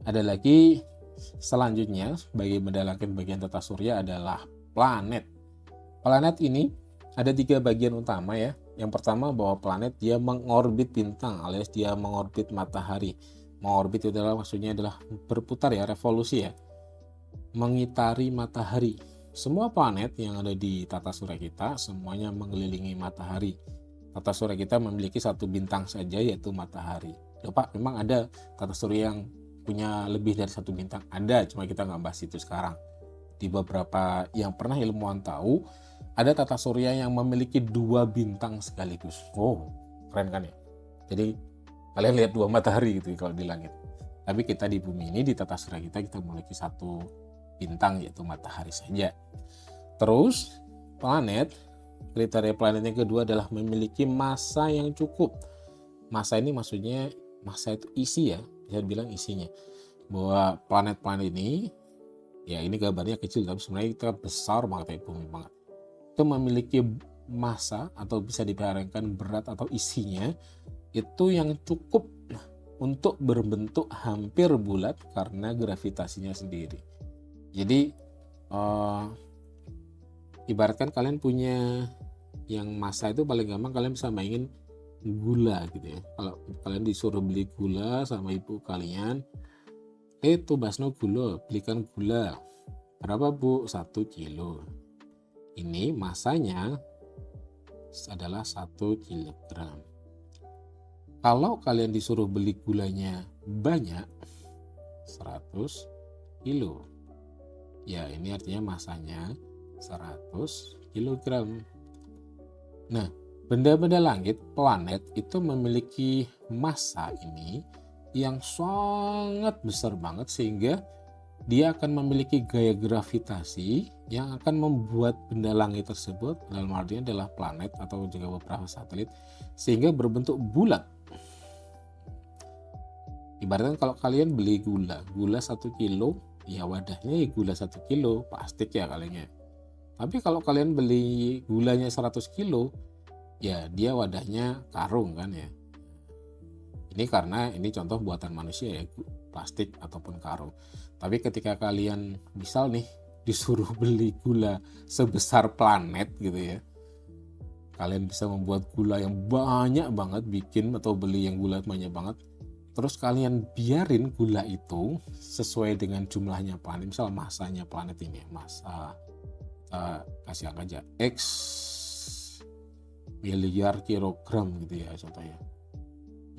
Ada lagi selanjutnya sebagai benda langit bagian tata surya adalah planet. Planet ini ada 3 bagian utama ya. Yang pertama bahwa planet dia mengorbit bintang alias dia mengorbit matahari. Mengorbit itu adalah maksudnya adalah berputar ya, revolusi ya. Mengitari matahari. Semua planet yang ada di tata surya kita semuanya mengelilingi matahari. Tata surya kita memiliki satu bintang saja yaitu matahari. Loh Pak, memang ada tata surya yang punya lebih dari satu bintang? Ada, cuma kita nggak bahas itu sekarang. Di beberapa yang pernah ilmuwan tahu, ada tata surya yang memiliki 2 bintang sekaligus. Wow, keren kan ya? Jadi kalian lihat 2 matahari gitu kalau di langit. Tapi kita di bumi ini, di tata surya kita memiliki satu bintang yaitu matahari saja. Terus planet, kriteria planet yang kedua adalah memiliki massa yang cukup. Massa ini maksudnya massa itu isi ya, bisa bilang isinya. Bahwa planet-planet ini, ya ini gambarnya kecil tapi sebenarnya kita besar banget ya, bumi banget. Itu memiliki massa atau bisa dibayangkan berat atau isinya itu yang cukup untuk berbentuk hampir bulat karena gravitasinya sendiri. Jadi ibaratkan kalian punya yang massa itu paling gampang kalian bisa bayangin gula gitu ya. Kalau kalian disuruh beli gula sama ibu kalian, itu Basno gula, belikan gula. Berapa Bu? 1 kilo. Ini masanya adalah 1 kilogram. Kalau kalian disuruh beli gulanya banyak, 100 kilo. Ya ini artinya masanya 100 kilogram. Nah, benda-benda langit, planet itu memiliki massa ini yang sangat besar banget sehingga dia akan memiliki gaya gravitasi yang akan membuat benda langit tersebut, dalam artinya adalah planet atau juga beberapa satelit, sehingga berbentuk bulat. Ibaratnya kalau kalian beli gula 1 kilo, ya wadahnya ya gula 1 kilo, plastik ya kalian. Tapi kalau kalian beli gulanya 100 kilo, ya dia wadahnya karung kan ya. Ini karena ini contoh buatan manusia ya, plastik ataupun karung. Tapi ketika kalian misal nih disuruh beli gula sebesar planet gitu ya, kalian bisa membuat gula yang banyak banget, bikin atau beli yang gula banyak banget, terus kalian biarin gula itu sesuai dengan jumlahnya planet, misal masanya planet ini, massa kasih angka aja X miliar kilogram gitu ya contohnya,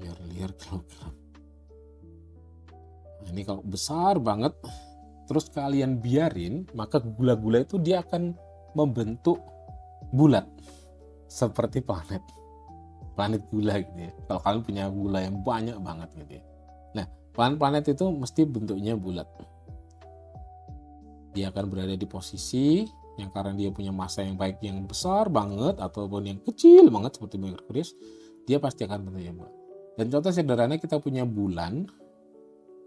miliar kilogram. Nah, ini kalau besar banget terus kalian biarin, maka gula-gula itu dia akan membentuk bulat seperti planet gula gitu ya. Kalau kalian punya gula yang banyak banget gitu ya. Nah, planet-planet itu mesti bentuknya bulat. Dia akan berada di posisi yang karena dia punya massa yang baik yang besar banget ataupun yang kecil banget seperti Merkurius, dia pasti akan bentuknya bulat. Dan contoh sederhana kita punya bulan.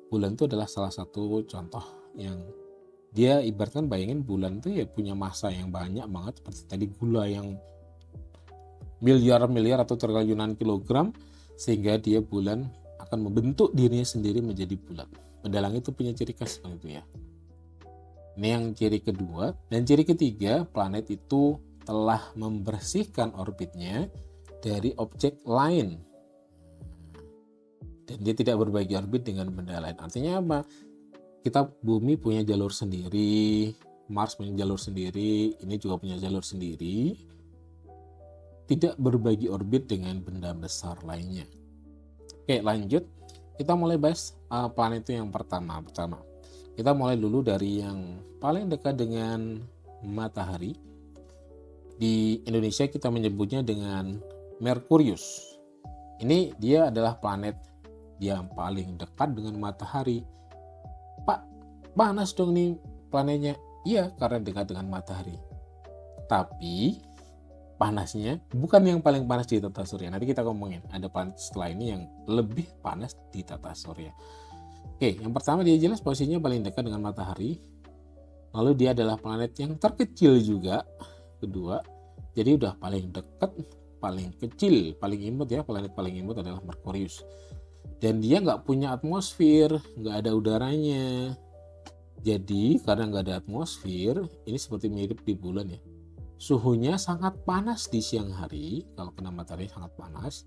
Bulan itu adalah salah satu contoh yang dia ibaratkan, bayangin bulan itu ya punya massa yang banyak banget seperti tadi gula yang miliar-miliar atau triliunan kilogram, sehingga dia bulan akan membentuk dirinya sendiri menjadi bulat. Benda langit itu punya ciri khas seperti itu ya. Ini yang ciri kedua. Dan ciri ketiga, planet itu telah membersihkan orbitnya dari objek lain. Dan dia tidak berbagi orbit dengan benda lain. Artinya apa? Kita bumi punya jalur sendiri, Mars punya jalur sendiri, ini juga punya jalur sendiri. Tidak berbagi orbit dengan benda besar lainnya. Oke, lanjut. Kita mulai bahas planet itu yang pertama. Kita mulai dulu dari yang paling dekat dengan matahari. Di Indonesia kita menyebutnya dengan Merkurius. Ini dia adalah planet yang paling dekat dengan matahari. Pak, panas dong nih planetnya. Iya, karena dekat dengan matahari. Tapi panasnya bukan yang paling panas di tata surya. Nanti kita ngomongin ada planet setelah ini yang lebih panas di tata surya. Oke, yang pertama dia jelas posisinya paling dekat dengan matahari. Lalu dia adalah planet yang terkecil juga. Kedua, jadi udah paling dekat, paling kecil, paling imut ya. Planet paling imut adalah Merkurius. Dan dia nggak punya atmosfer, nggak ada udaranya. Jadi karena nggak ada atmosfer, ini seperti mirip di bulan ya. Suhunya sangat panas di siang hari, kalau kena matahari sangat panas.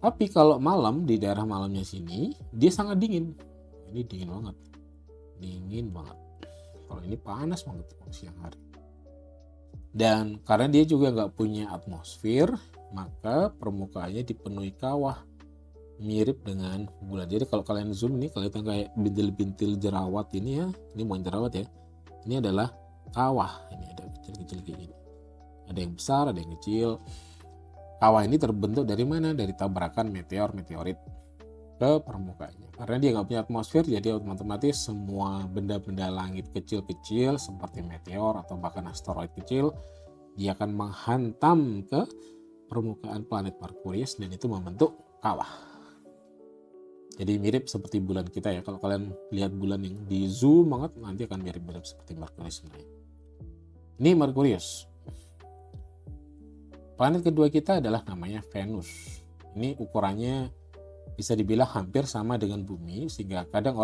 Tapi kalau malam, di daerah malamnya sini, dia sangat dingin. Ini dingin banget. Dingin banget. Kalau ini panas banget kalau siang hari. Dan karena dia juga nggak punya atmosfer, maka permukaannya dipenuhi kawah. Mirip dengan bulan. Jadi kalau kalian zoom nih, kelihatan kayak bintil-bintil jerawat ini ya. Ini bukan jerawat ya. Ini adalah kawah. Ini ada kecil-kecil kayak gini. Ada yang besar, ada yang kecil. Kawah ini terbentuk dari mana? Dari tabrakan meteor-meteorit ke permukaannya. Karena dia nggak punya atmosfer, jadi otomatis semua benda-benda langit kecil-kecil seperti meteor atau bahkan asteroid kecil, dia akan menghantam ke permukaan planet Merkurius dan itu membentuk kawah. Jadi mirip seperti bulan kita ya. Kalau kalian lihat bulan yang di zoom banget, nanti akan mirip-mirip seperti Merkurius sebenarnya. Ini Merkurius. Planet kedua kita adalah namanya Venus. Ini ukurannya bisa dibilang hampir sama dengan Bumi, sehingga kadang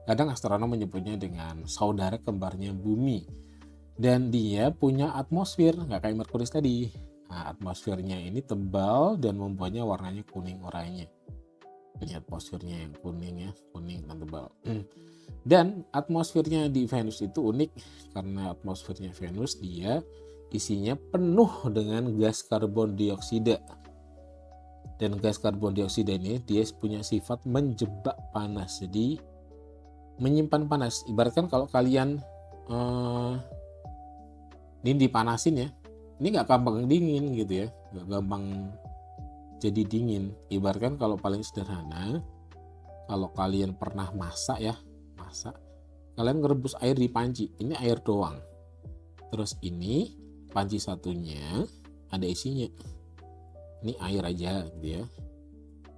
kadang astronom menyebutnya dengan saudara kembarnya Bumi. Dan dia punya atmosfer, nggak kayak Merkurius tadi. Nah, atmosfernya ini tebal dan membuatnya warnanya kuning oranye. Ini atmosfernya yang kuning ya, kuning dan tebal. Dan atmosfernya di Venus itu unik karena atmosfernya Venus dia isinya penuh dengan gas karbon dioksida. Dan gas karbon dioksida ini dia punya sifat menjebak panas. Jadi menyimpan panas. Ibaratkan kalau kalian ini dipanasin ya, ini nggak gampang dingin gitu ya, nggak gampang jadi dingin. Ibaratkan kalau paling sederhana, kalau kalian pernah masak, kalian ngerebus air di panci, ini air doang. Terus ini panci satunya ada isinya, ini air aja gitu ya.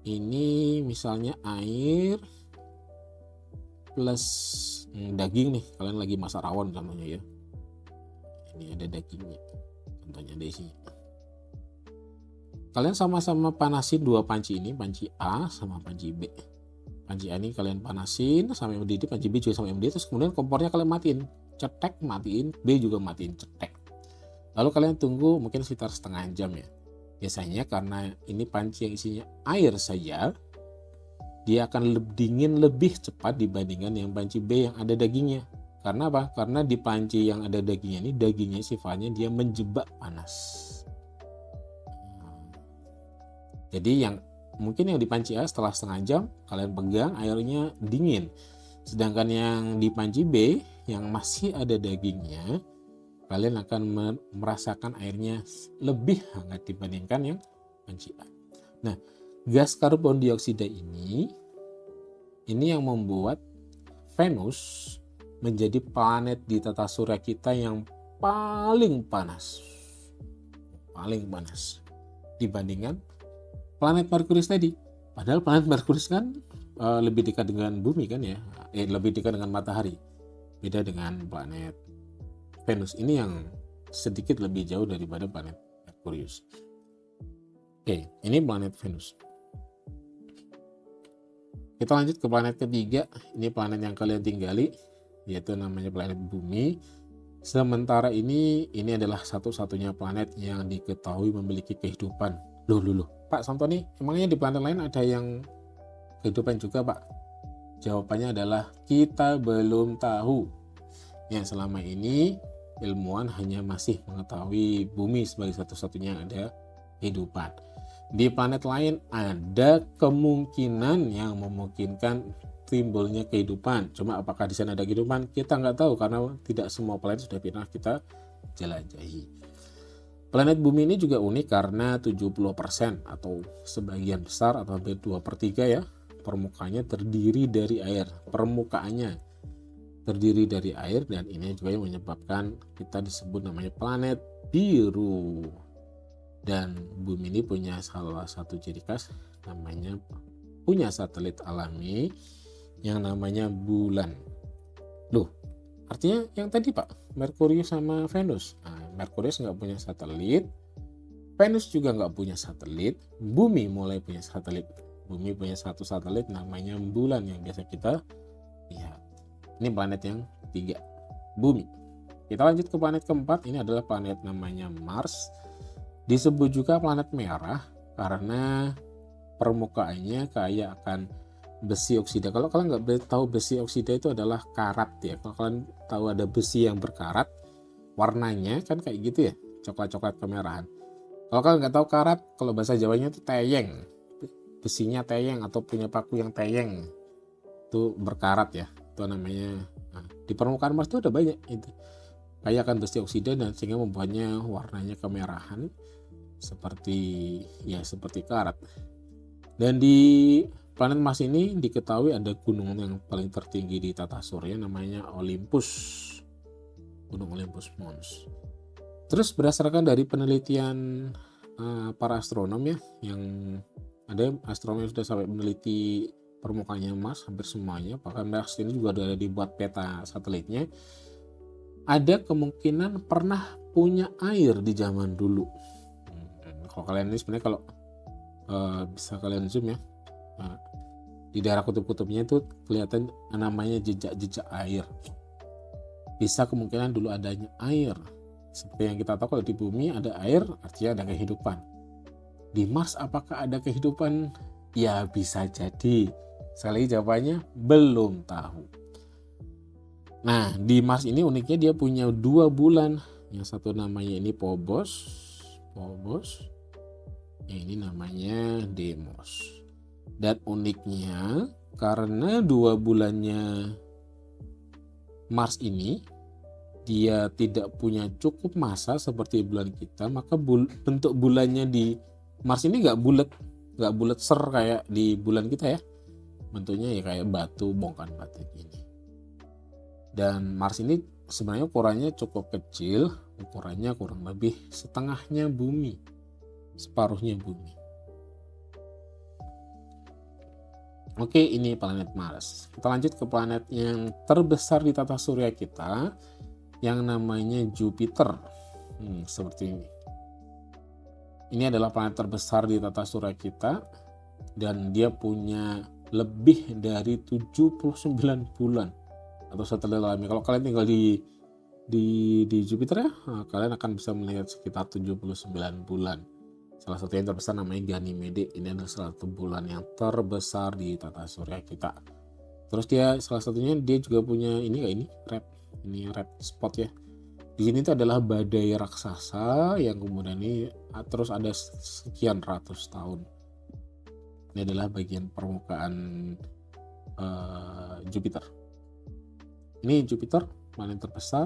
Ini misalnya air plus daging nih, kalian lagi masak rawon contohnya ya. Ini ada dagingnya, contohnya ada isinya. Kalian sama-sama panasin dua panci ini, panci A sama panci B. Panci A ini kalian panasin sampai mendidih, panci B juga sampai mendidih, terus kemudian kompornya kalian matiin, cetek matiin, B juga matiin, cetek. Lalu kalian tunggu mungkin sekitar setengah jam ya. Biasanya karena ini panci yang isinya air saja, dia akan dingin lebih cepat dibandingkan yang panci B yang ada dagingnya. Karena apa? Karena di panci yang ada dagingnya ini, dagingnya sifatnya dia menjebak panas. Jadi yang mungkin yang di panci A setelah setengah jam kalian pegang airnya dingin. Sedangkan yang di panci B yang masih ada dagingnya, kalian akan merasakan airnya lebih hangat dibandingkan yang panci A. Nah, gas karbon dioksida ini yang membuat Venus menjadi planet di tata surya kita yang paling panas dibandingkan planet Merkurius tadi. Padahal planet Merkurius kan lebih dekat dengan bumi kan ya, lebih dekat dengan matahari. Beda dengan planet Venus ini yang sedikit lebih jauh daripada planet Merkurius. Oke, ini planet Venus. Kita lanjut ke planet ketiga. Ini planet yang kalian tinggali, yaitu namanya planet Bumi. Sementara ini adalah satu-satunya planet yang diketahui memiliki kehidupan. Loh, Pak Santoni, emangnya di planet lain ada yang kehidupan juga, Pak? Jawabannya adalah kita belum tahu. Ya, selama ini ilmuwan hanya masih mengetahui Bumi sebagai satu-satunya yang ada kehidupan. Di planet lain ada kemungkinan yang memungkinkan timbulnya kehidupan. Cuma apakah di sana ada kehidupan? Kita nggak tahu karena tidak semua planet sudah pernah kita jelajahi. Planet Bumi ini juga unik karena 70% atau sebagian besar atau hampir 2/3 ya, permukaannya terdiri dari air. Permukaannya terdiri dari air dan ini juga yang menyebabkan kita disebut namanya planet biru. Dan Bumi ini punya salah satu ciri khas, namanya punya satelit alami yang namanya bulan. Loh, artinya yang tadi Pak, Merkurius sama Venus. Nah, Merkurius nggak punya satelit, Venus juga nggak punya satelit, Bumi mulai punya satelit. Bumi punya satu satelit namanya bulan yang biasa kita lihat. Ini planet yang ketiga, Bumi. Kita lanjut ke planet keempat. Ini adalah planet namanya Mars. Disebut juga planet merah karena permukaannya kaya akan besi oksida. Kalau kalian nggak tahu, besi oksida itu adalah karat ya. Kalau kalian tahu ada besi yang berkarat, warnanya kan kayak gitu ya, coklat-coklat kemerahan. Kalau kalian nggak tahu karat, kalau bahasa Jawanya itu teyeng. Besinya teyeng atau punya paku yang teyeng. Itu berkarat ya. Itu namanya. Nah, di permukaan Mars itu ada banyak itu. Kaya akan besi oksida dan sehingga membuatnya warnanya kemerahan seperti karat. Dan di planet Mars ini diketahui ada gunung yang paling tertinggi di tata surya namanya Olympus. Gunung Olympus Mons. Terus berdasarkan dari penelitian para astronom ya, yang ada astronom yang sudah sampai meneliti permukaannya Mars hampir semuanya, bahkan Mars ini juga sudah dibuat peta satelitnya, ada kemungkinan pernah punya air di zaman dulu. Kalau kalian ini sebenarnya kalau bisa kalian zoom ya, di daerah kutub-kutubnya itu kelihatan namanya jejak-jejak air. Bisa kemungkinan dulu adanya air. Seperti yang kita tahu kalau di bumi ada air artinya ada kehidupan. Di Mars apakah ada kehidupan? Ya bisa jadi. Sekali lagi jawabannya belum tahu. Nah di Mars ini uniknya dia punya 2 bulan. Yang satu namanya ini Phobos. Yang ini namanya Deimos. Dan uniknya karena 2 bulannya Mars ini dia tidak punya cukup massa seperti bulan kita, maka bentuk bulannya di Mars ini nggak bulat ser kayak di bulan kita ya. Bentuknya ya kayak batu, bongkahan batu gini. Dan Mars ini sebenarnya ukurannya cukup kecil, ukurannya kurang lebih setengahnya bumi, separuhnya bumi. Oke, ini planet Mars. Kita lanjut ke planet yang terbesar di tata surya kita, yang namanya Jupiter. Seperti ini. Ini adalah planet terbesar di tata surya kita dan dia punya lebih dari 79 bulan atau satelit alami. Kalau kalian tinggal di Jupiter ya, kalian akan bisa melihat sekitar 79 bulan. Salah satu yang terbesar namanya Ganymede. Ini adalah salah satu bulan yang terbesar di tata surya kita. Terus dia salah satunya dia juga punya ini red spot ya. Di sini itu adalah badai raksasa yang kemudian ini terus ada sekian ratus tahun. Ini adalah bagian permukaan Jupiter. Ini Jupiter, planet terbesar.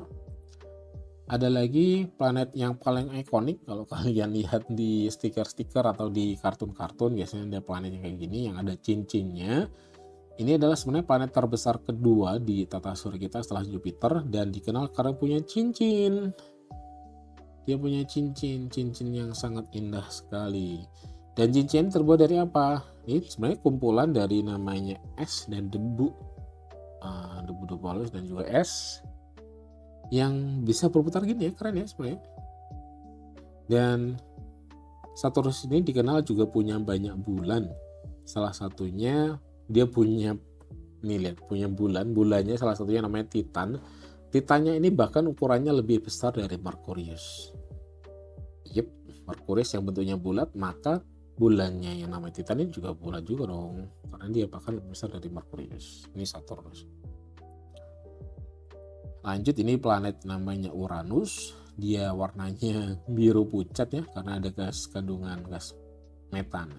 Ada lagi planet yang paling ikonik kalau kalian lihat di stiker-stiker atau di kartun-kartun, biasanya ada planet yang kayak gini yang ada cincinnya. Ini adalah sebenarnya planet terbesar kedua di tata surya kita setelah Jupiter dan dikenal karena punya cincin. Dia punya cincin yang sangat indah sekali. Dan cincin terbuat dari apa? Ini sebenarnya kumpulan dari namanya es dan debu. Debu-debu halus dan juga es yang bisa berputar gini ya, keren ya sebenarnya. Dan Saturnus ini dikenal juga punya banyak bulan. Salah satunya dia punya bulannya salah satunya namanya Titan. Titannya ini bahkan ukurannya lebih besar dari Merkurius. Merkurius yang bentuknya bulat, maka bulannya yang namanya Titan ini juga bulat juga dong, karena dia bahkan lebih besar dari Merkurius. Ini Saturnus. Lanjut, ini planet namanya Uranus. Dia warnanya biru pucat ya, karena ada kandungan gas metan.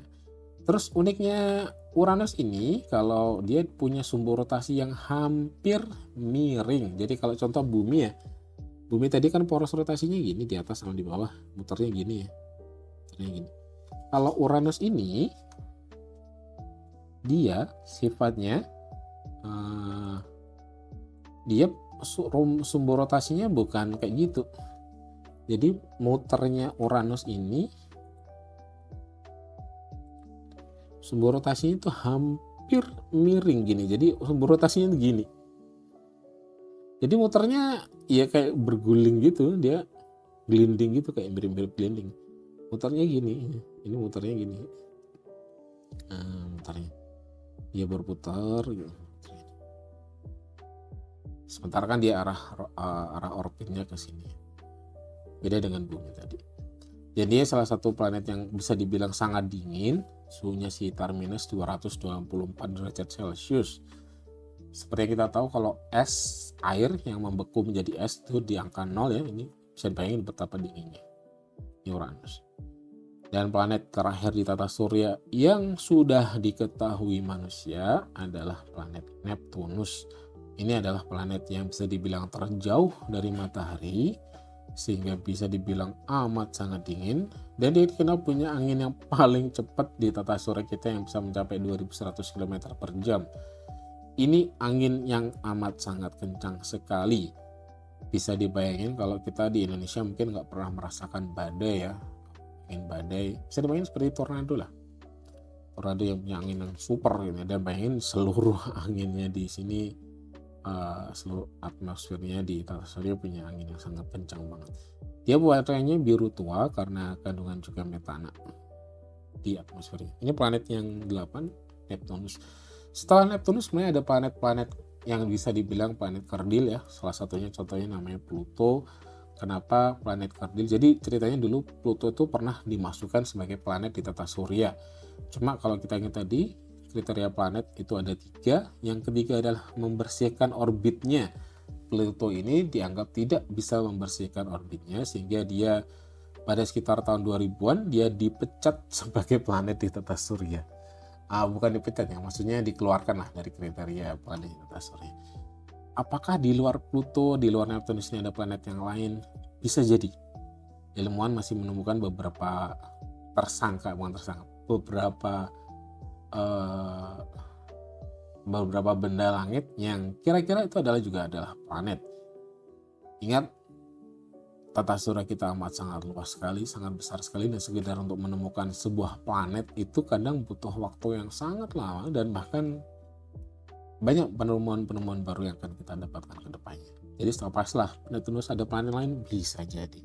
Terus uniknya Uranus ini kalau dia punya sumbu rotasi yang hampir miring. Jadi kalau contoh bumi ya, bumi tadi kan poros rotasinya gini di atas sama di bawah, muternya gini ya. Gini. Kalau Uranus ini dia sifatnya dia sumbu rotasinya bukan kayak gitu. Jadi muternya Uranus ini sumbu rotasinya itu hampir miring gini. Jadi sumbu rotasinya itu gini. Jadi muternya ya kayak berguling gitu, dia glinding gitu, kayak mirip-mirip glinding. Muternya gini, ini muternya gini. bentar ya. Dia berputar gitu. Sementara kan dia arah orbitnya ke sini. Beda dengan bumi tadi. Jadi dia salah satu planet yang bisa dibilang sangat dingin, suhunya sekitar minus 224 derajat Celcius. Seperti yang kita tahu kalau es air yang membeku menjadi es itu di angka 0 ya, ini bisa dibayangin betapa dinginnya. Uranus. Dan planet terakhir di tata surya yang sudah diketahui manusia adalah planet Neptunus. Ini adalah planet yang bisa dibilang terjauh dari matahari, sehingga bisa dibilang amat sangat dingin, dan dia dikenal punya angin yang paling cepat di tata surya kita yang bisa mencapai 2100 km per jam. Ini angin yang amat sangat kencang sekali. Bisa dibayangin kalau kita di Indonesia mungkin nggak pernah merasakan badai ya. Angin badai bisa dibayangin seperti tornado lah. Tornado yang punya angin yang super gitu, dan bayangin seluruh anginnya di sini, seluruh atmosfernya di tata surya punya angin yang sangat kencang banget. Dia warnanya biru tua karena kandungan juga metana di atmosfernya. Ini planet yang 8, Neptunus. Setelah Neptunus sebenarnya ada planet-planet yang bisa dibilang planet kerdil ya. Salah satunya contohnya namanya Pluto. Kenapa planet kerdil? Jadi ceritanya dulu Pluto itu pernah dimasukkan sebagai planet di tata surya. Cuma kalau kita ingat tadi, kriteria planet itu ada 3. Yang ketiga adalah membersihkan orbitnya. Pluto ini dianggap tidak bisa membersihkan orbitnya, sehingga dia pada sekitar tahun 2000-an dia dipecat sebagai planet di tata surya. Bukan dipecat ya, maksudnya dikeluarkan lah dari kriteria planet di tata surya. Apakah di luar Pluto, di luar Neptunus ini ada planet yang lain? Bisa jadi. Ilmuwan masih menemukan beberapa beberapa benda langit yang kira-kira itu adalah planet. Ingat, tata surya kita amat sangat luas sekali, sangat besar sekali, dan sekedar untuk menemukan sebuah planet itu kadang butuh waktu yang sangat lama, dan bahkan banyak penemuan-penemuan baru yang akan kita dapatkan ke depannya. Jadi setelah Neptunus ada planet lain, bisa jadi.